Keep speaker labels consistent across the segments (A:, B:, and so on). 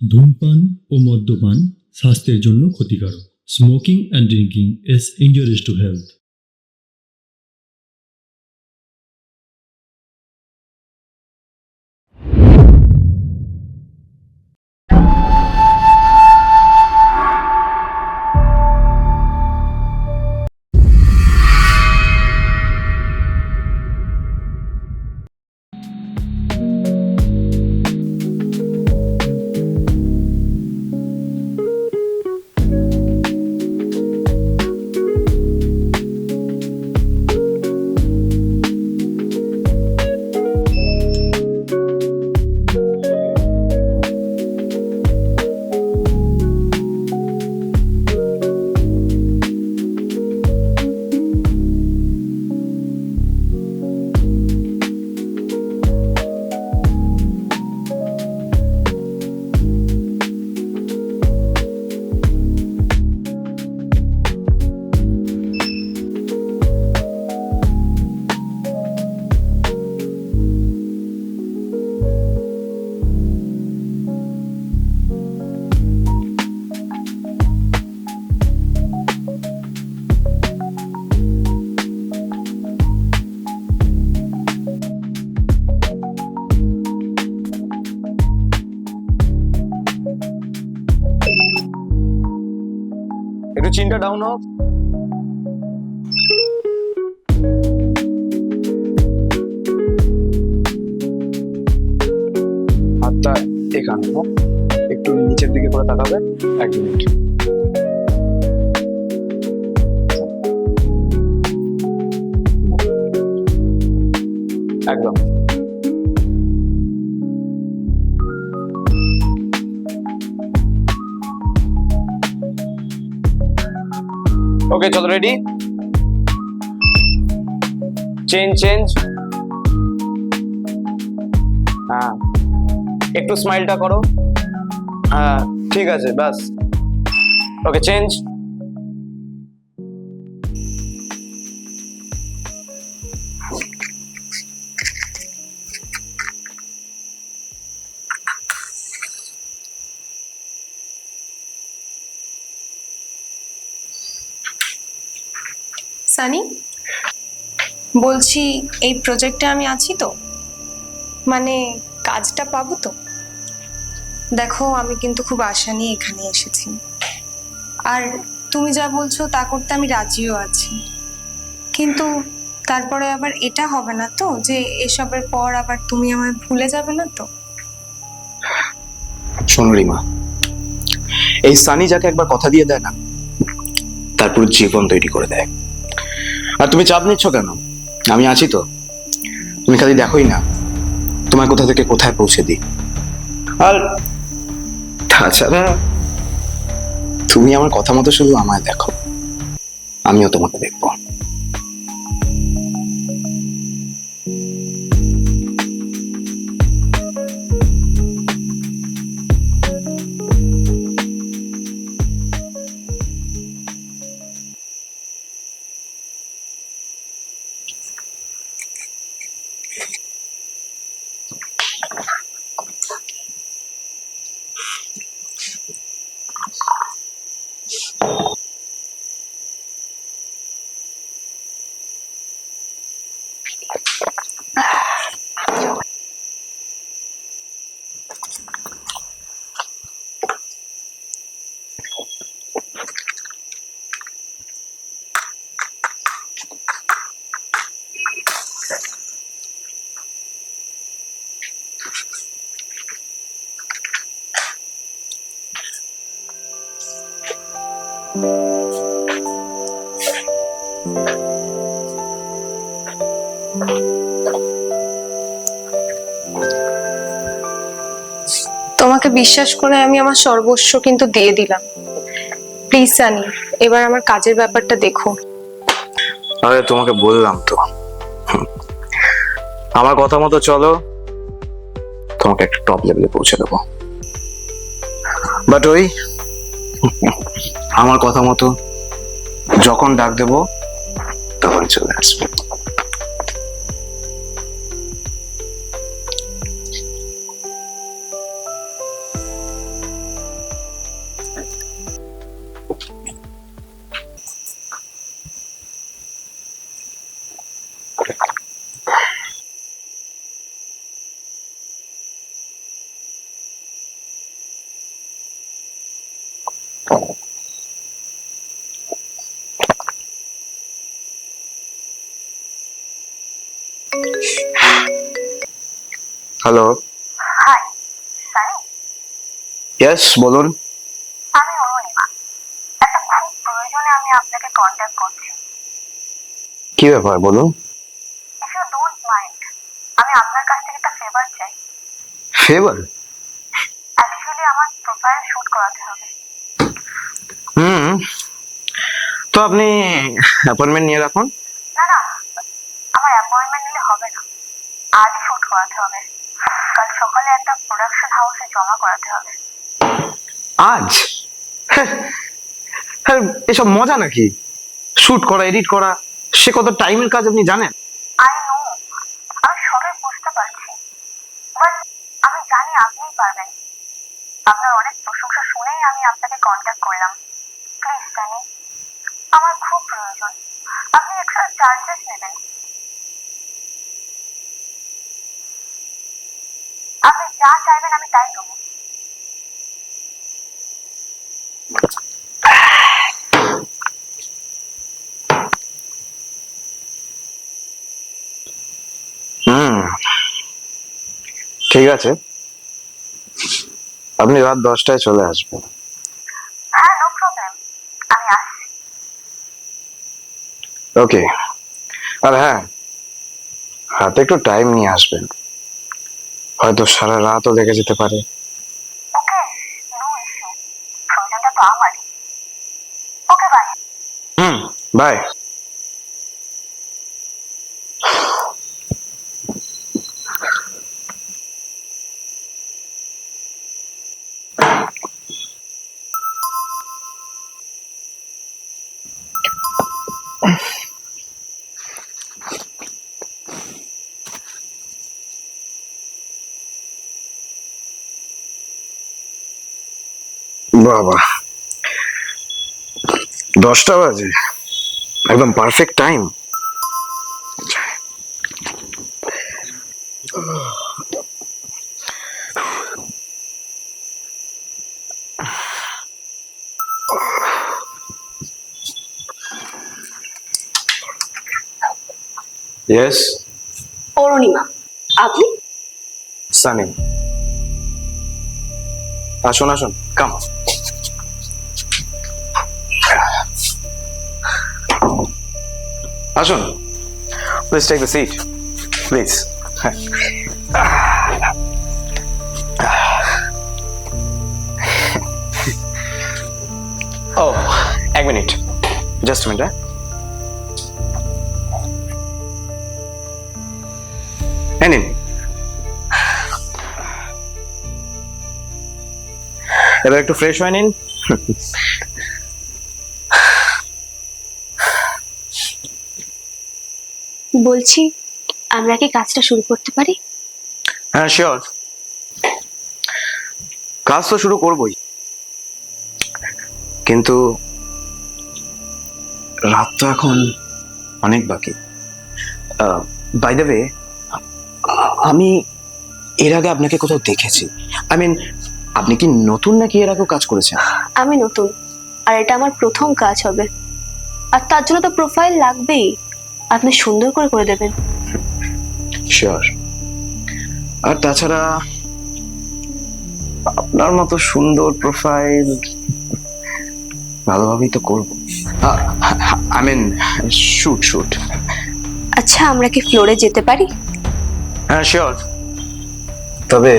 A: ধূমপান ও মদ্যপান স্বাস্থ্যের জন্য ক্ষতিকারক। Smoking and drinking is injurious to health.
B: একটু চিনটা ডাউন হোক। হাতটা এখানে হোক, একটু নিচের দিকে করে তাকাবে। 1 মিনিট। একদম। ওকে, চলো, রেডি? চেঞ্জ। হ্যাঁ, একটু স্মাইলটা করো। হ্যাঁ, ঠিক আছে, বাস। ওকে, চেঞ্জ।
C: সানি, বলছি এই প্রজেক্টে আমি আছি তো, মানে কাজটা পাবো তো? দেখো, আমি কিন্তু খুব আশা নিয়ে এখানে এসেছি, আর তুমি যা বলছো তা করতে আমি রাজিও আছি, কিন্তু তারপরে আবার এটা হবে না তো যে এসবের পর আবার তুমি আমায় ভুলে যাবে না তো?
B: শোনো রিমা, এই সানি যাকে একবার কথা দিয়ে দেয় না, তারপর জীবন তৈরি করে দেয়। আর তুমি চাপ নিচ্ছ কেন? আমি আছি তো। তুমি খালি দেখোই না তোমার কোথা থেকে কোথায় পৌঁছে দিই। আর তাছাড়া তুমি আমার কথা মতো শুধু আমায় দেখো, আমিও তোমাকে দেখবো।
C: তোমাকে বিশ্বাস করে আমি আমার সর্বস্ব কিন্তু দিয়ে দিলাম। প্লিজ সানি, এবার আমার কাজের ব্যাপারটা দেখো।
B: আরে তোমাকে বললাম তো, আমার কথা মতো চলো, তোমাকে একটা টপ লেভেলে পৌঁছে দেবো। বাট ওই আমার কথা মতো যখন ডাক দেবো তখন চলে আসবে। হ্যালো,
D: হাই সানি,
B: ইয়েস বলুন।
D: আমি অরুণিমা। একটা খুব প্রয়োজনে আমি আপনাকে কন্ট্যাক্ট করছি।
B: কি ব্যাপার বলুন।
D: ইফ ইউ ডোন্ট মাইন্ড, আমি আপনার কাছ থেকে একটা ফেভার চাই।
B: ফেভার?
D: অ্যাকচুয়ালি আমার প্রোফাইল শুট করাতে হবে।
B: হুম, তো আপনি অ্যাপয়েন্টমেন্ট নিয়ে রাখুন।
D: না না, আমার অ্যাপয়েন্টমেন্ট নিলে হবে না, আজই শুট করাতে হবে। কাল সকালে একটা প্রোডাকশন হাউসে জমা করাতে হবে।
B: আজ? হ্যাঁ, হ্যাঁ, এসব মজা নাকি? শুট করা, এডিট করা, সে কত টাইমের কাজ আপনি জানেন?
D: আই নো, আমি সবই বুঝতে পারছি, বাট আমি জানি আপনিই পারবেন। আপনার অনেক প্রশংসা শুনেই আমি আপনাকে কন্ট্যাক্ট করলাম। প্লিজ সানি, আমার খুব প্রয়োজন। আপনি এক্সট্রা চার্জেস নেবেন? আপনি যা চাইবেন আমি তাই দেবো।
B: হুম, ঠিক আছে, আপনি রাত 10টায় চলে আসবেন।
D: হ্যাঁ, নো প্রবলেম, আমি আসছি।
B: ওকে, আর হ্যাঁ, হাতে একটু টাইম নিয়ে আসবেন, হয়তো সারা রাতও লেগে যেতে পারে।
D: ওকে, নো ইস্যু, প্রয়োজনটা তো আমারই। Okay, bye.
B: Hmm, bye. বাবা, 10টা বাজে, একদম পারফেক্ট টাইম। ইয়েস,
D: অরুণিমা, আপনি?
B: সানি, আসুন আসুন, কাম। আসুন, please take the seat, please. ও, এক মিনিট, জাস্ট মিনিট। হ্যাঁ, নিন। এবার একটু ফ্রেশ হয়ে নিন।
E: বলছি, আমরা কি কাজটা শুরু করতে পারি?
B: হ্যাঁ, শিওর, কাজ তো শুরু করবই, কিন্তু রাত তো এখন অনেক বাকি। বাই দ্য ওয়ে, আমি এর আগে আপনাকে কোথাও দেখেছি। আই মিন, আপনি কি নতুন নাকি এর আগেও কাজ করেছেন?
E: আমি নতুন, আর এটা আমার প্রথম কাজ হবে, আর তার জন্য তো প্রোফাইল লাগবেই। আপনি সুন্দর করে করে দেবেন।
B: শিওর, আর তাছাড়া আপনার মতো সুন্দর প্রোফাইল ভালোভাবেই তো করবো। I mean, shoot shoot.
E: আচ্ছা, আমরা কি ফ্লোরে যেতে পারি?
B: হ্যাঁ, শিওর, তবে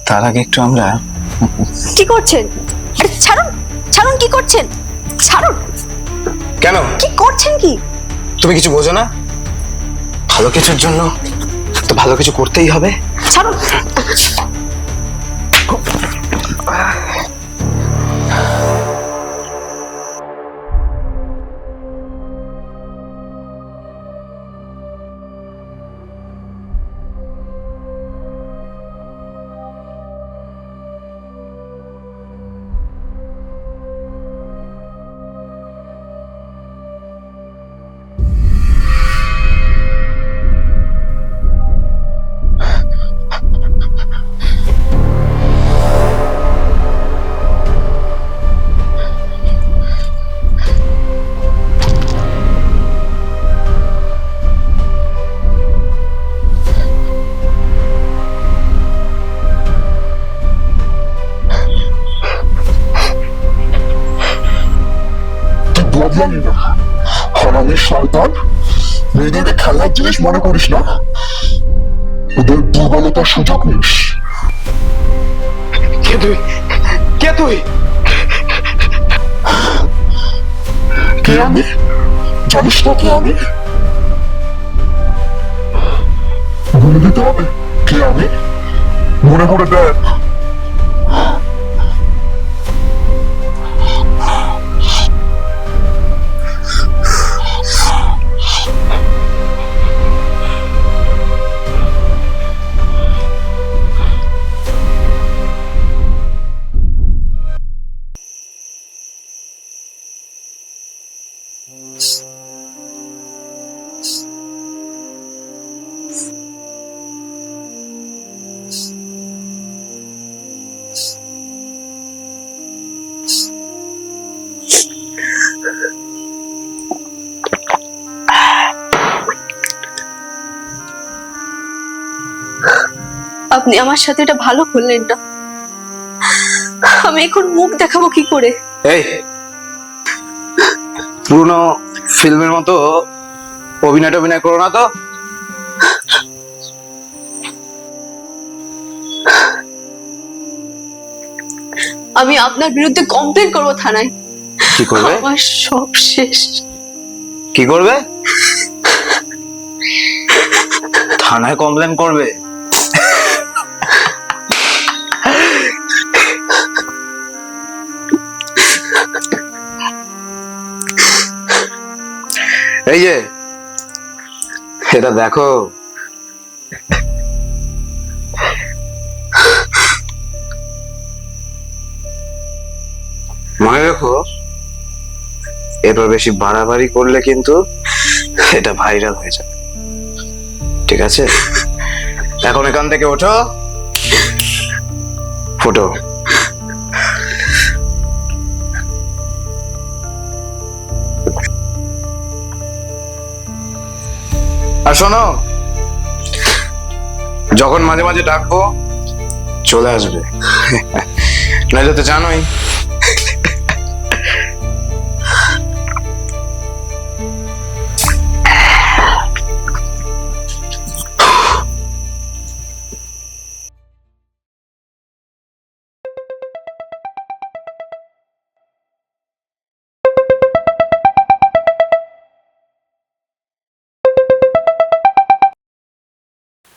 B: তার আগে একটু আমরা।
E: কি করছেন? আরে ছাড়ুন, ছাড়ুন, কি করছেন? ছাড়ুন।
B: কেন?
E: কি করছেন কি?
B: তুমি কিছু বোঝো না? ভালো কিছুর জন্য তো ভালো কিছু করতেই হবে।
E: ছাড়ুন।
F: জানি না। হারামের শয়তান, মেয়েদেরকে খেলার জিনিস মনে করিস না, ওদের দুর্বলতার সুযোগ নিস।
B: কে তুই? কে তুই?
F: কে আমি? জানিস না কে আমি? বলে দিতে হবে কে আমি? মনে করে দেখ।
E: আপনি আমার সাথে এটা ভালো করলেন না। আমি এখন মুখ দেখাবো কি করে?
B: এই পুরনো ফিল্মের মতো অভিনয় করো না তো।
E: আমি আপনার বিরুদ্ধে কমপ্লেন করবো থানায়।
B: কি করবে?
E: আমার সব শেষ।
B: কি করবে? থানায় কমপ্লেন করবে? এই যে এটা দেখো, মনে রেখো, এবার বেশি বাড়াবাড়ি করলে কিন্তু এটা ভাইরাল হয়ে যাবে, ঠিক আছে? এখন এখান থেকে ওঠো, ফটো। আর শোনো, যখন মাঝে মাঝে ডাকবো চলে আসবে, নাহলে তো জানোই।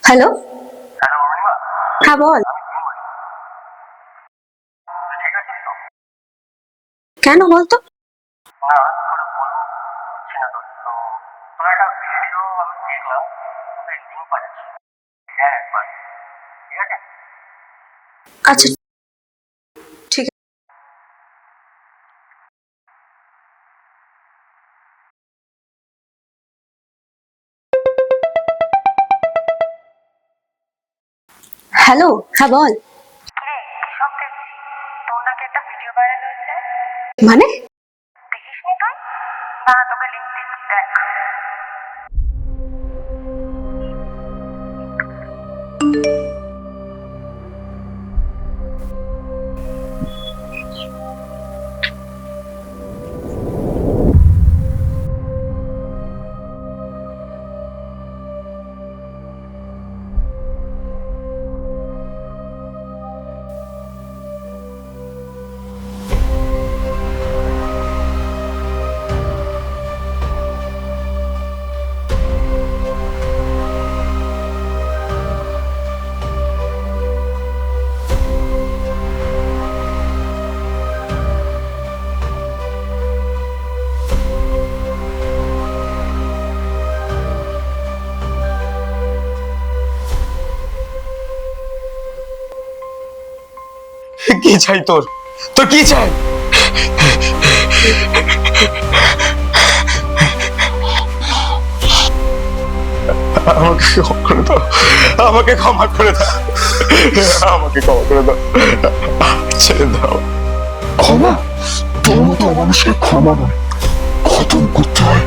E: হ্যালো, হ্যাঁ বল। কেন বলতো? আচ্ছা ঠিক আছে। হ্যালো, হ্যাঁ বল।
D: সব দেখছি, তোর নাকি একটা ভিডিও ভাইরাল হয়েছে।
E: মানে?
D: দেখিসনি তুই? দাঁড়া, তোকে লিংক দিচ্ছি, দেখ।
B: কি চাই তোর? তোর কি চাই? আমাকে ক্ষমা করে দাও, আমাকে ক্ষমা করে দাও, আমাকে ক্ষমা করে দাও, ছেড়ে দাও।
F: ক্ষমা? তোর মতো মানুষকে ক্ষমা নয়, খতম করতে হয়।